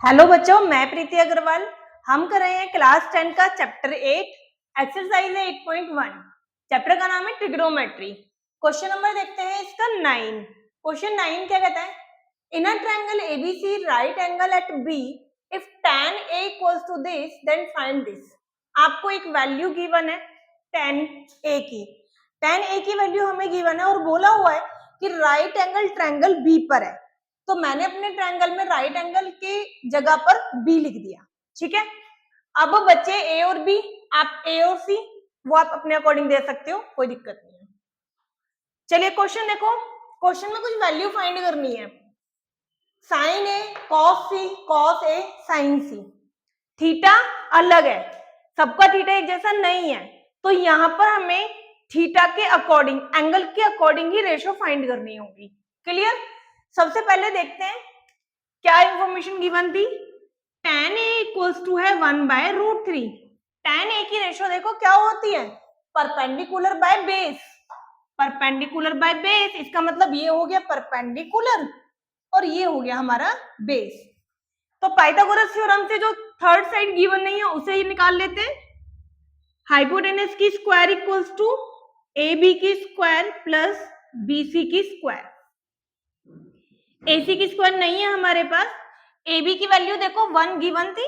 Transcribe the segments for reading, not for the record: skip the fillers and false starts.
Hello बच्चों, मैं प्रीति अग्रवाल। हम कर रहे हैं क्लास 10 का चैप्टर 8 एक्सरसाइज है 8.1। चैप्टर का नाम है ट्रिग्नोमेट्री। क्वेश्चन नंबर देखते हैं इसका 9। क्वेश्चन 9 क्या कहता है? In a triangle ABC right angle at B if tan a equals to this then find this. आपको एक वैल्यू गिवन है tan a की। tan a की वैल्यू हमें गिवन है और बोला हुआ है कि राइट एंगल ट्रायंगल बी पर है। तो मैंने अपने ट्रायंगल में राइट एंगल की जगह पर बी लिख दिया। ठीक है, अब बच्चे ए और बी, आप ए और सी वो आप अपने अकॉर्डिंग दे सकते हो, कोई दिक्कत नहीं है। चलिए क्वेश्चन देखो। क्वेश्चन में कुछ वैल्यू फाइंड करनी है। Sign A cos A sign C. Theta अलग है, सबका थीटा एक जैसा नहीं है, तो यहां पर हमें थीटा के अकॉर्डिंग, एंगल के अकॉर्डिंग ही रेशो फाइंड करनी होगी। क्लियर? सबसे पहले देखते हैं क्या इंफॉर्मेशन गिवन थी। tan a इक्वल्स टू है 1/√3। tan a की रेशो देखो क्या होती है, perpendicular by base. Perpendicular by base इसका मतलब ये हो गया परपेंडिकुलर और ये हो गया हमारा बेस। तो पाइथागोरस थ्योरम से जो थर्ड साइड गिवन नहीं है उसे ही निकाल लेते हैं। हाइपोटेनस की square equals to A B की स्क्वायर प्लस बी सी की स्क्वायर। AC की स्क्वायर नहीं है हमारे पास। AB की वैल्यू देखो 1 गिवन थी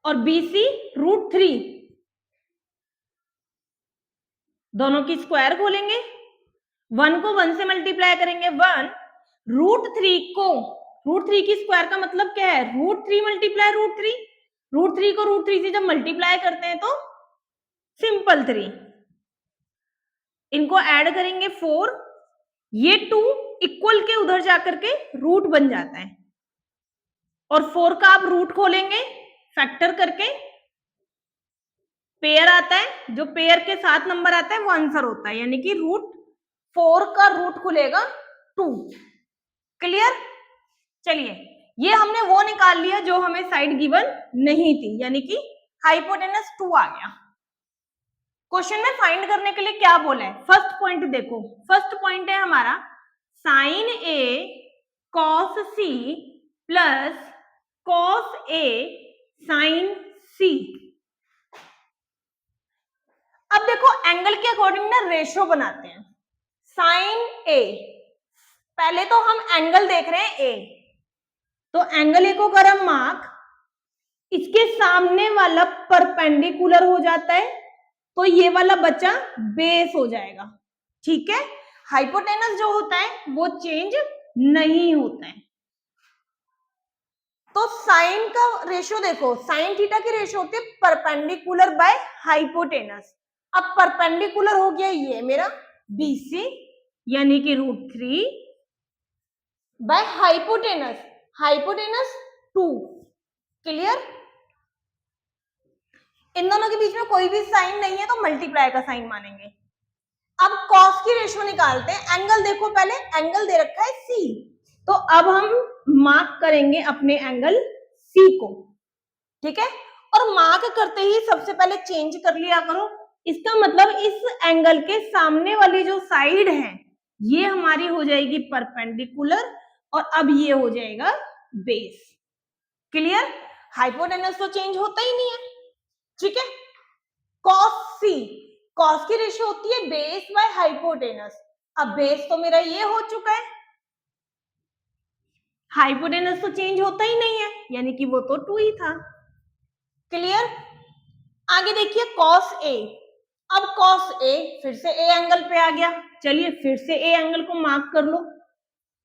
और BC √3। दोनों की स्क्वायर खोलेंगे, 1 को 1 से मल्टीप्लाई करेंगे 1, √3 को √3 की स्क्वायर का मतलब क्या है, √3 मल्टीप्लाई √3। √3 को √3 से जब मल्टीप्लाई करते हैं तो सिंपल 3, इनको ऐड करेंगे 4, ये 2 इक्वल के उधर जाकर के रूट बन जाता है और 4 का आप रूट खोलेंगे फैक्टर करके, पेयर आता है, जो पेयर के साथ नंबर आता है वो आंसर होता है, यानी कि √4 का रूट खुलेगा 2। क्लियर? चलिए ये हमने वो निकाल लिया जो हमें साइड गिवन नहीं थी, यानी कि हाइपोटेनस 2 आ गया। क्वेश्चन में फाइंड करने के लिए क्या बोला है, फर्स्ट पॉइंट देखो। फर्स्ट पॉइंट है हमारा sign A cos C plus cos A sign सी। अब देखो एंगल के अकॉर्डिंग ना रेशो बनाते हैं। साइन ए, पहले तो हम एंगल देख रहे हैं ए, तो एंगल ए को करा मार्क, इसके सामने वाला परपेंडिकुलर हो जाता है तो ये वाला बचा बेस हो जाएगा। ठीक है, हाइपोटेनस जो होता है वो चेंज नहीं होता है। तो साइन का रेशियो देखो, साइन थीटा की रेशियो होती है परपेंडिकुलर बाय हाइपोटेनस। अब परपेंडिकुलर हो गया ये मेरा BC यानी कि √3 बाय हाइपोटेनस, हाइपोटेनस 2। क्लियर? इन दोनों के बीच में कोई भी साइन नहीं है तो मल्टीप्लाई का साइन मानेंगे। अब कॉस की रेशियो निकालते हैं। एंगल देखो, पहले एंगल दे रखा है C, तो अब हम मार्क करेंगे अपने एंगल C को। ठीक है, और मार्क करते ही सबसे पहले चेंज कर लिया करो। इसका मतलब इस एंगल के सामने वाली जो साइड है ये हमारी हो जाएगी परपेंडिकुलर और अब ये हो जाएगा बेस। क्लियर? हाइपोटेनस तो चेंज होता ही नहीं है। ठीक है, कॉस सी, कॉस की रेशियो होती है बेस बाय हाइपोटेनस। अब बेस तो मेरा ये हो चुका है, हाइपोटेनस तो चेंज होता ही नहीं है, यानी कि वो तो 2 ही था। क्लियर? आगे देखिए कॉस ए। अब कॉस ए फिर से ए एंगल पे आ गया, चलिए फिर से ए एंगल को मार्क कर लो।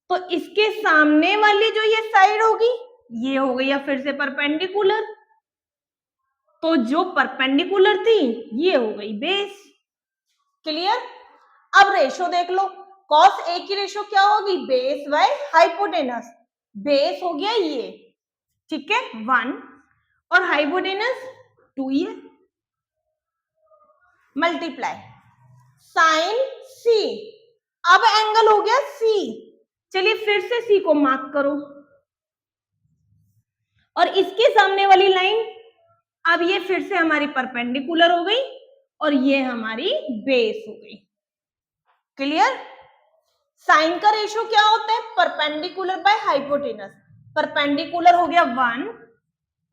तो इसके सामने वाली जो ये साइड होगी ये हो गई फिर से परपेंडिकुलर, तो जो परपेंडिकुलर थी ये हो गई बेस। क्लियर? अब रेशो देख लो, कॉस ए की रेशो क्या होगी, बेस बाय हाइपोटेनस। बेस हो गया ये, ठीक है 1 और हाइपोटेनस 2 ही है। मल्टीप्लाई साइन सी, अब एंगल हो गया सी, चलिए फिर से सी को मार्क करो और इसके सामने वाली लाइन अब ये फिर से हमारी परपेंडिकुलर हो गई और ये हमारी बेस हो गई। क्लियर? साइन का रेशियो क्या होता है, परपेंडिकुलर बाय हाइपोटेनस। परपेंडिकुलर हो गया 1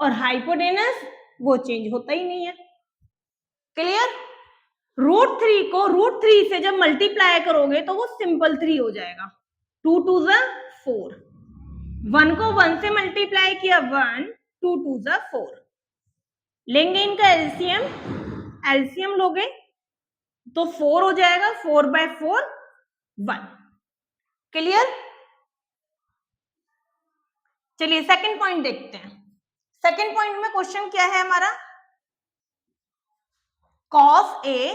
और हाइपोटेनस वो चेंज होता ही नहीं है। क्लियर? √3 को √3 से जब मल्टीप्लाई करोगे तो वो सिंपल 3 हो जाएगा। 2 2 ज़ा 4, 1 को 1 से मल्टीप्लाई किया 1, 2 2 ज़ा 4। लेंगे इनका एलसीएम, एलसीएम लोगे तो 4 हो जाएगा, 4/4 1। क्लियर? चलिए सेकंड पॉइंट देखते हैं। सेकंड पॉइंट में क्वेश्चन क्या है हमारा, cos A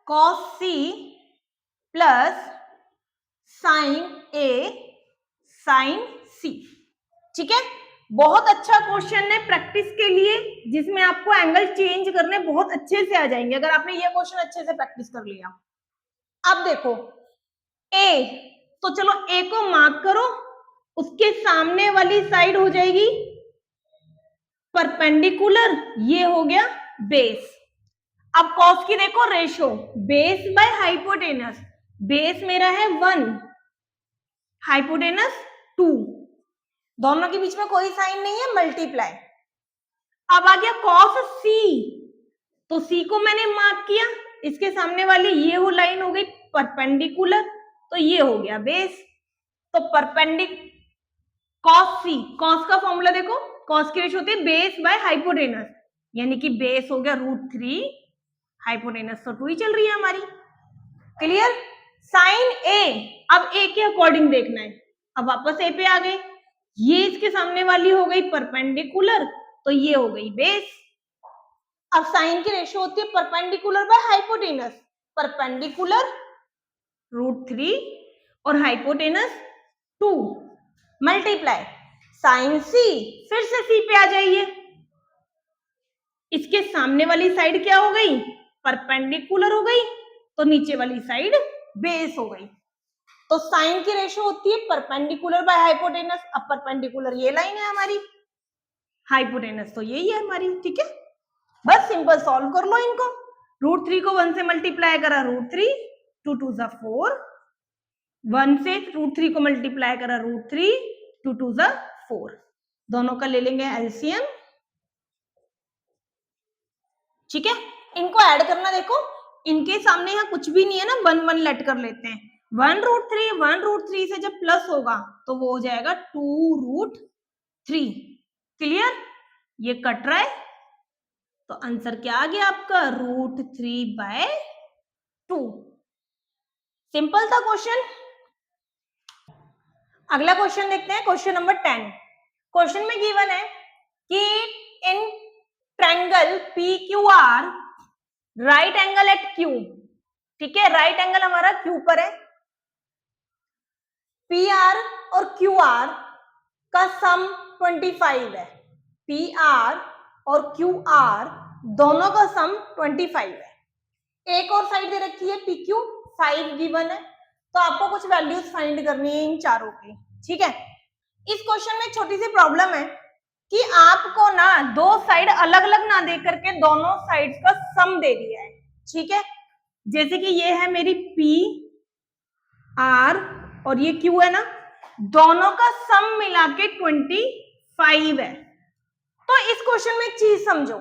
cos C plus sin A sin C। ठीक है, बहुत अच्छा क्वेश्चन है प्रैक्टिस के लिए, जिसमें आपको एंगल चेंज करने बहुत अच्छे से आ जाएंगे अगर आपने ये क्वेश्चन अच्छे से प्रैक्टिस कर लिया। अब देखो A, तो चलो A को मार्क करो, उसके सामने वाली साइड हो जाएगी परपेंडिकुलर, ये हो गया बेस। अब कॉस की देखो ratio, base by hypotenuse, base मेरा है 1, हाइपोटेनस 2, दोनों के बीच में कोई साइन नहीं है, मल्टीप्लाई। अब आ गया कॉस C, तो C को मैंने मार्क किया, इसके सामने वाली ये वो लाइन हो गई परपेंडिकुलर, तो ये हो गया बेस। तो कॉस C, कॉस का फॉर्मूला देखो, कॉस की रेशो होती है बेस बाय हाइपोटेनस, यानी कि बेस हो गया √3, हाइपोटेनस तो 2 ही चल रही है हमारी। क्लियर? साइन A, अब A के अकॉर्डिंग देखना है। अब वापस A पे आ गए, ये इसके सामने वाली हो गई परपेंडिकुलर, तो ये हो गई बेस। अब साइन की रेशो होती है परपेंडिकुलर बाय हाइपोटेनस, परपेंडिकुलर √3 और हाइपोटेनस 2, मल्टीप्लाई साइन C, फिर से C पे आ जाइए, इसके सामने वाली साइड क्या हो गई, परपेंडिकुलर हो गई, तो नीचे वाली साइड बेस हो गई। तो साइन की रेशो होती है परपेंडिकुलर बाय हाइपोटेनस, अब परपेंडिकुलर ये लाइन है हमारी, हाइपोटेनस तो यही है हमारी। ठीक है, बस सिंपल सॉल्व कर लो इनको। √3 को 1 से मल्टीप्लाई करा √3, 2 2 ज़ा 4, 1 से √3 को मल्टीप्लाई करा √3, 2 2 ज़ा 4, दोनों का ले लेंगे एलसीएम। ठीक है, इनको ऐड करना, देखो इनके सामने यहाँ कुछ भी नहीं है ना, 1 1 लेट कर लेते हैं, 1 √3 से जब प्लस होगा तो वो हो जाएगा 2√3। क्लियर? ये कट रहा है, तो आंसर क्या आ गया आपका, √3/2। सिंपल था क्वेश्चन। अगला क्वेश्चन देखते हैं, क्वेश्चन नंबर 10। क्वेश्चन में गिवन है कि in triangle PQR right angle at Q। ठीक है, राइट एंगल हमारा Q पर है, PR और QR का सम 25 है, PR और QR दोनों का सम 25 है। एक और साइड दे रखी है PQ, 5 गिवन है, तो आपको कुछ वैल्यूज फाइंड करनी है इन चारों की। ठीक है, इस क्वेश्चन में छोटी सी प्रॉब्लम है कि आपको ना दो साइड अलग अलग ना दे करके दोनों साइड्स का सम दे दिया है। ठीक है, जैसे कि ये है मेरी PR और ये Q है ना, दोनों का सम मिला के 25 है। तो इस क्वेश्चन में एक चीज समझो,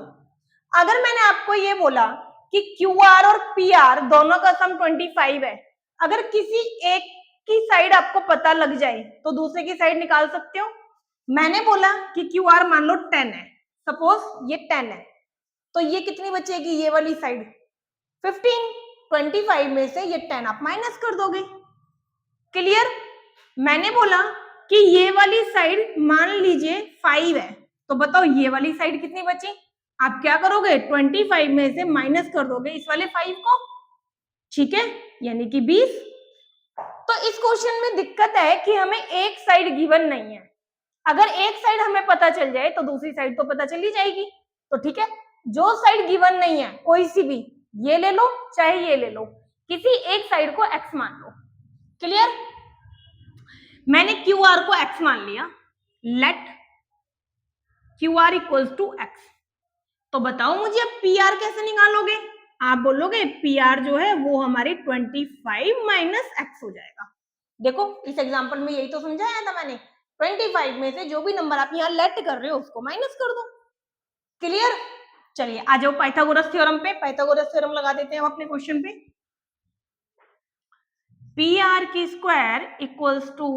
अगर मैंने आपको ये बोला कि QR और PR दोनों का सम 25 है, अगर किसी एक की साइड आपको पता लग जाए तो दूसरे की साइड निकाल सकते हो। मैंने बोला कि QR मान लो 10 है, सपोज ये 10 है, तो ये कितनी बचेगी, ये वाली साइड 15, 25 में से ये 10 आप माइनस कर दोगे। क्लियर? मैंने बोला कि ये वाली साइड मान लीजिए 5 है, तो बताओ ये वाली साइड कितनी बची, आप क्या करोगे, 25 में से माइनस कर दोगे इस वाले 5 को। ठीक है, यानी कि 20। तो इस क्वेश्चन में दिक्कत है कि हमें एक साइड गिवन नहीं है, अगर एक साइड हमें पता चल जाए तो दूसरी साइड तो पता चली जाएगी। तो ठीक है, जो साइड गिवन नहीं है कोई सी भी, ये ले लो चाहे ये ले लो, किसी एक साइड को x मान लो। क्लियर? मैंने QR को x मान लिया, let QR equals to x। तो बताओ मुझे अब PR कैसे निकालोगे, आप बोलोगे PR जो है वो हमारी 25 माइनस x हो जाएगा, देखो इस एग्जांपल में यही तो समझाया था मैंने, 25 में से जो भी नंबर आप यहाँ लेट कर रहे हो उसको माइनस कर दो। क्लियर? चलिए आ जाओ पाइथागोरस थ्योरम पे। पाइथागोरस थ्योरम लगा देते हैं हम अपने क्वेश्चन पे। पी आर की square equals to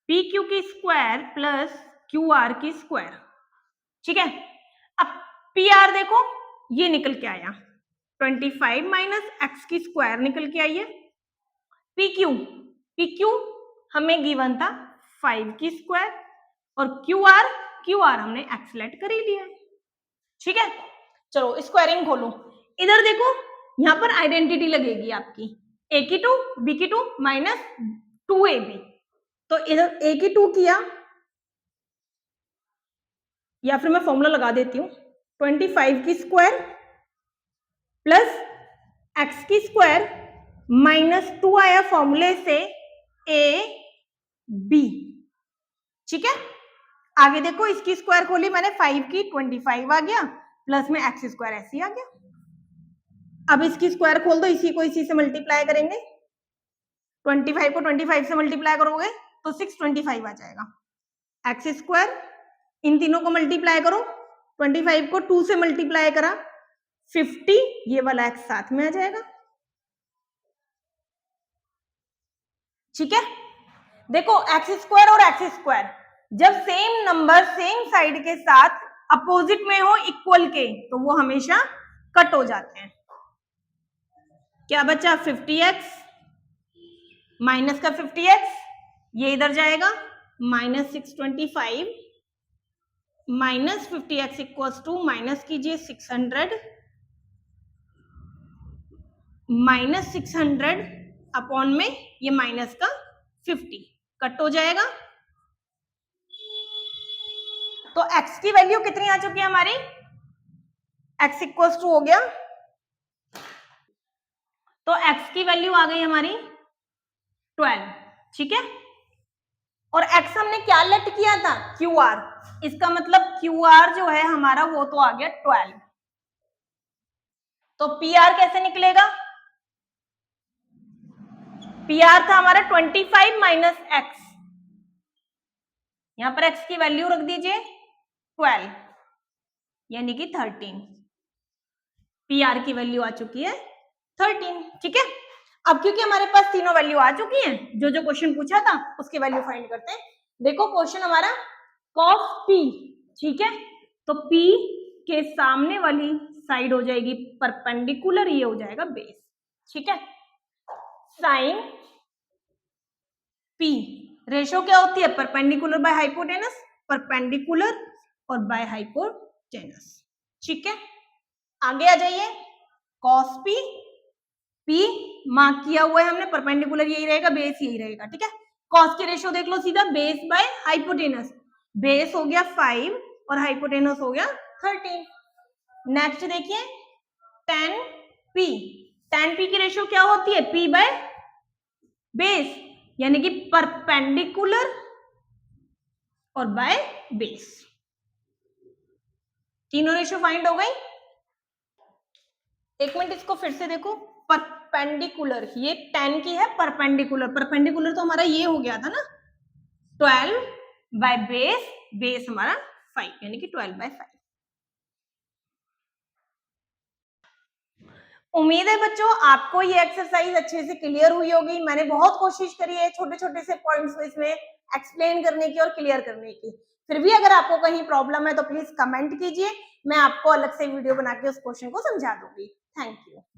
P Q की स्क्वायर प्लस क्यू आर की स्क्वायर। ठीक है, अब पी आर देखो ये निकल के आया 25 माइनस एक्स की स्क्वायर निकल के आई है। पी क्यू हमें गिवन था 5 की स्क्वायर और क्यू आर हमने एक्स लेट कर ही लिया है। ठीक है, चलो स्क्वायरिंग खोलो। इधर देखो यहाँ पर आइडेंटिटी लगेगी आपकी ए की 2 बी की 2 माइनस 2ab। तो इधर ए की 2 किया या फिर मैं फॉर्मूला लगा देती हूँ 25 की स्क्वायर प्लस एक्स की स्क्वायर माइनस 2 आया फॉर्मूले से ए बी। ठीक है, आगे देखो इसकी स्क्वायर खोली मैंने 5 की 25 आ गया प्लस में एक्स स्क्वायर ऐसे ही आ गया। अब इसकी स्क्वायर खोल दो, इसी को इसी से मल्टीप्लाई करेंगे, 25 को 25 से मल्टीप्लाई करोगे तो 625 आ जाएगा। एक्स स्क्वायर इन तीनों को मल्टीप्लाई करो, 25 को 2 से मल्टीप्लाई करा 50, ये वाला एक्स साथ में आ जाएगा। ठीक है, देखो एक्स स्क्वायर और एक्स स्क्वायर जब सेम नंबर सेम साइड के साथ अपोजिट में हो इक्वल के तो वो हमेशा कट हो जाते हैं। क्या बचा 50x माइनस का 50x ये इधर जाएगा minus 625 minus 50x equals to minus कीजिए 600 माइनस 600 अपॉन में ये माइनस का 50 कट हो जाएगा। तो x की वैल्यू कितनी आ चुकी है हमारी, x इक्वल्स टू हो गया, तो x की वैल्यू आ गई हमारी 12। ठीक है, और x हमने क्या लेट किया था QR, इसका मतलब QR जो है हमारा वो तो आ गया 12। तो PR कैसे निकलेगा, PR था हमारा 25 माइनस x, यहां पर x की वैल्यू रख दीजिए 12 यानी कि 13। PR की वैल्यू आ चुकी है 13। ठीक है, अब क्योंकि हमारे पास तीनों वैल्यू आ चुकी हैं, जो जो क्वेश्चन पूछा था उसकी वैल्यू फाइंड करते हैं। देखो क्वेश्चन हमारा cos p, ठीक है, तो p के सामने वाली साइड हो जाएगी परपेंडिकुलर, ये हो जाएगा बेस। ठीक है, साइन p रेशो क्या होती है, परपेंडिकुलर बाय हाइपोटेनस, परपेंडिकुलर और बाय हाइपोटेनस। ठीक है, आगे आ जाइए, cos p मार्क किया हुआ है हमने, परपेंडिकुलर यही रहेगा, बेस यही रहेगा। ठीक है, कॉस की रेशियो देख लो सीधा, बेस बाय हाइपोटेनस, बेस हो गया 5 और हाइपोटेनस हो गया 13। नेक्स्ट देखिए tan p की रेशियो क्या होती है, p बाय बेस यानी कि परपेंडिकुलर और बाय बेस, तीनों रेशियो फाइंड हो गई। एक मिनट इसको फिर से देखो, परपेंडिकुलर ये 10 की है, परपेंडिकुलर तो हमारा ये हो गया था ना 12 बाय बेस हमारा 5 यानी कि 12 बाय 5। उम्मीद है बच्चों आपको ये एक्सरसाइज अच्छे से क्लियर हुई होगी। मैंने बहुत कोशिश करी है छोटे छोटे से पॉइंट्स इसमें एक्सप्लेन करने की और क्लियर करने की। फिर भी अगर आपको कहीं प्रॉब्लम है तो प्लीज कमेंट कीजिए, मैं आपको अलग से वीडियो बना के उस क्वेश्चन को समझा दूंगी। Thank you.